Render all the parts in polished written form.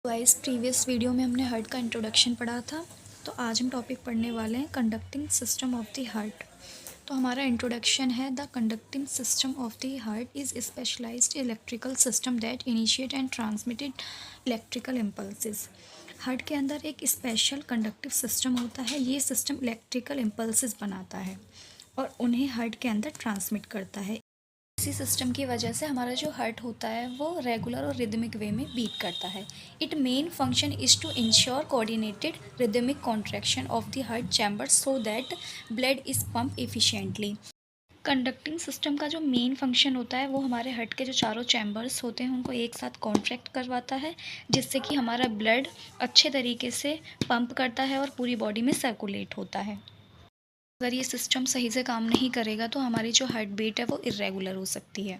Guys previous video में हमने heart का इंट्रोडक्शन पढ़ा था। तो आज हम टॉपिक पढ़ने वाले हैं conducting system of the heart. तो हमारा इंट्रोडक्शन है the conducting system of the heart is specialized electrical system that initiate and transmitted electrical impulses. Heart के अंदर एक स्पेशल कंडक्टिव सिस्टम होता है। ये सिस्टम इलेक्ट्रिकल इम्पल्सेस बनाता है और उन्हें हार्ट के अंदर ट्रांसमिट करता है। इसी सिस्टम की वजह से हमारा जो हार्ट होता है वो रेगुलर और रिदमिक वे में बीट करता है। It main function is to ensure coordinated rhythmic contraction of the heart chamber so that blood is pump efficiently. Conducting system का जो मेन फंक्शन होता है वो हमारे हार्ट के जो चारों चैम्बर्स होते हैं उनको एक साथ कॉन्ट्रैक्ट करवाता है, जिससे कि हमारा ब्लड अच्छे तरीके से पंप करता है और पूरी बॉडी में सर्कुलेट होता है। अगर ये सिस्टम सही से काम नहीं करेगा तो हमारी जो हार्ट बीट है वो इरेगुलर हो सकती है।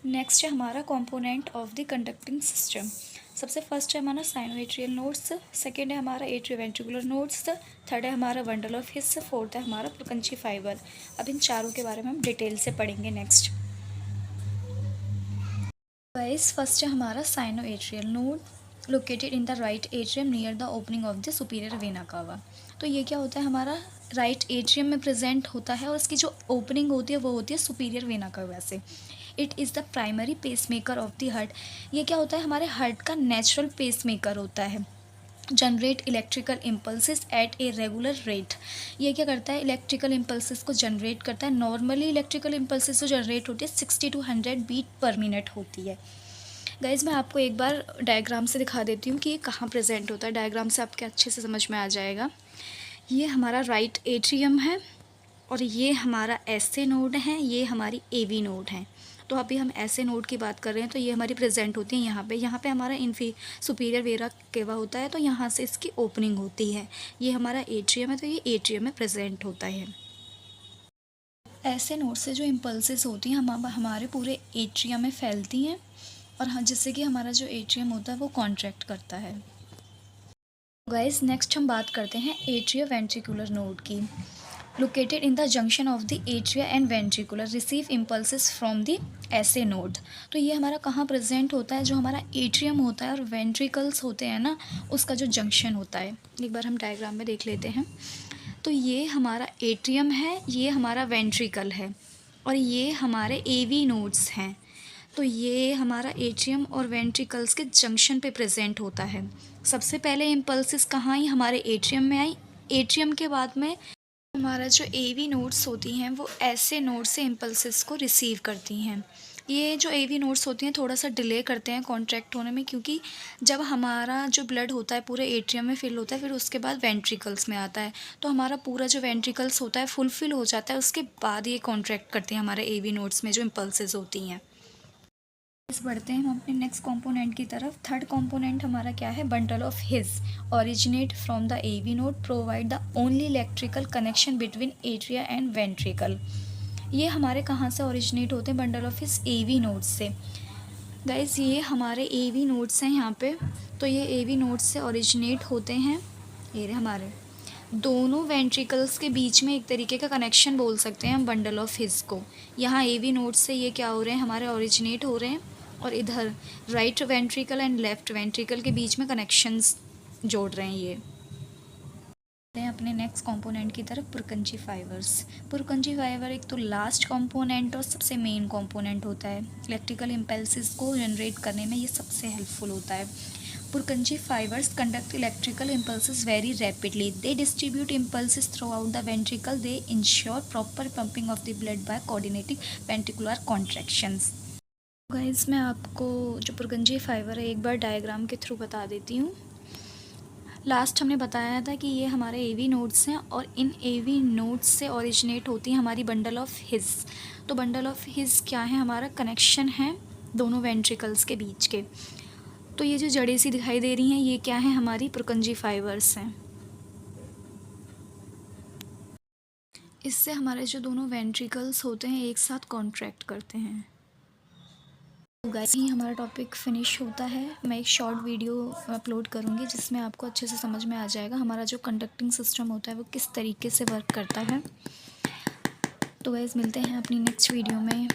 नेक्स्ट है हमारा component of the conducting system. सबसे फर्स्ट है हमारा साइनोएट्रियल नोड्स, सेकंड है हमारा एट्रियोवेंट्रिकुलर नोड्स, थर्ड है हमारा बंडल ऑफ हिस, फोर्थ है हमारा पुरकिंची फाइबर। अब इन चारों के बारे में हम डिटेल से पढ़ेंगे नेक्स्ट। गाइस फर्स्ट है हमारा sinoatrial node located in the right atrium near the opening of the superior vena cava. तो ये क्या होता है, हमारा राइट एट्रियम में प्रेजेंट होता है और इसकी जो ओपनिंग होती है वो होती है सुपीरियर वेना कावा से। It is the primary pacemaker of the heart. ये क्या होता है, हमारे हार्ट का नेचुरल पेसमेकर होता है। Generate electrical impulses at a regular rate. ये क्या करता है, इलेक्ट्रिकल इम्पल्सेस को जनरेट करता है। नॉर्मली इलेक्ट्रिकल इम्पल्सेस जो जनरेट होती है 60 to 100 बीट पर मिनट होती है। गाइज़ मैं आपको एक बार डायग्राम से दिखा देती हूँ कि ये कहाँ प्रेजेंट होता है। डायग्राम से आपके अच्छे से समझ में आ जाएगा। ये हमारा राइट एट्रियम है और ये हमारा एसए नोड है, ये हमारी एवी नोड है। तो अभी हम एसए नोड की बात कर रहे हैं तो ये हमारी प्रेजेंट होती है यहाँ पे हमारा सुपीरियर वेना केवा होता है, तो यहाँ से इसकी ओपनिंग होती है। ये हमारा एट्रियम है तो ये एट्रियम में प्रेजेंट होता है। ऐसे नोड से जो इम्पल्सेस होती हैं हमारे पूरे एट्रियम में फैलती हैं और हाँ, जिससे कि हमारा जो एट्रियम होता है वो कॉन्ट्रैक्ट करता है। गाइस नेक्स्ट हम बात करते हैं एट्रियो वेंट्रिकुलर नोड की। Located in the junction of the atria and ventricular receive impulses from the essay node. तो ये हमारा कहाँ प्रेजेंट होता है, जो हमारा एट्रियम होता है और वेंट्रिकल्स होते हैं ना, उसका जो जंक्शन होता है। एक बार हम डायग्राम में देख लेते हैं। तो ये हमारा एट्रियम है, ये हमारा वेंट्रिकल है और ये हमारे एवी नोड्स हैं। तो ये हमारा एट्रियम और वेंट्रिकल्स के जंक्शन पे प्रेजेंट होता है। सबसे पहले इम्पल्सेस कहाँ आई, हमारे एट्रियम में आई। एट्रियम के बाद में हमारा जो एवी नोड्स होती हैं वो ऐसे नोड से इम्पल्सेस को रिसीव करती हैं। ये जो एवी नोड्स होती हैं थोड़ा सा डिले करते हैं कॉन्ट्रैक्ट होने में, क्योंकि जब हमारा जो ब्लड होता है पूरे एट्रियम में फिल होता है फिर उसके बाद वेंट्रिकल्स में आता है, तो हमारा पूरा जो वेंट्रिकल्स होता है फुलफिल हो जाता है, उसके बाद ये कॉन्ट्रैक्ट करती हैं हमारे एवी नोड्स में जो इम्पल्सेस होती हैं। बढ़ते हैं हम अपने नेक्स्ट कंपोनेंट की तरफ। थर्ड कंपोनेंट हमारा क्या है, bundle of His originate from the AV node provide the only electrical connection between atria and ventricle. ये हमारे कहाँ से ओरिजिनेट होते हैं, bundle of His AV node से। गाइस ये हमारे एवी नोड्स हैं यहाँ पे, तो ये एवी नोड्स से ओरिजिनेट होते हैं। ये रहे हमारे दोनों वेंट्रिकल्स के बीच में एक तरीके का कनेक्शन बोल सकते हैं हम बंडल ऑफ हिज को। यहाँ एवी नोड से ये क्या हो रहे हैं, हमारे ओरिजिनेट हो रहे हैं और इधर right ventricle and left ventricle के बीच में कनेक्शंस जोड़ रहे हैं। ये अपने नेक्स्ट कंपोनेंट की तरफ, पुरकिंची फाइबर्स। पुरकिंची फाइबर एक तो लास्ट कंपोनेंट और सबसे मेन कंपोनेंट होता है। इलेक्ट्रिकल इम्पल्सेस को जनरेट करने में ये सबसे हेल्पफुल होता है। Purkinje fibres conduct electrical impulses very rapidly. They distribute impulses throughout the ventricle. They ensure proper pumping of the blood by coordinating ventricular contractions. Guys मैं आपको जो पुरकिंची फाइबर है एक बार डायग्राम के थ्रू बता देती हूँ। लास्ट हमने बताया था कि ये हमारे एवी नोड्स हैं और इन एवी नोड्स से ओरिजिनेट होती है हमारी बंडल ऑफ हिज। तो बंडल ऑफ हिज क्या है, हमारा कनेक्शन है दोनों वेंट्रिकल्स के बीच के। तो ये जो जड़ें सी दिखाई दे रही हैं ये क्या है, हमारी पुरकिंची फाइबर्स हैं। इससे हमारे जो दोनों वेंट्रिकल्स होते हैं एक साथ कॉन्ट्रैक्ट करते हैं। गाइस ही हमारा टॉपिक फिनिश होता है। मैं एक शॉर्ट वीडियो अपलोड करूँगी जिसमें आपको अच्छे से समझ में आ जाएगा हमारा जो कंडक्टिंग सिस्टम होता है वो किस तरीके से वर्क करता है। तो गाइस मिलते हैं अपनी नेक्स्ट वीडियो में।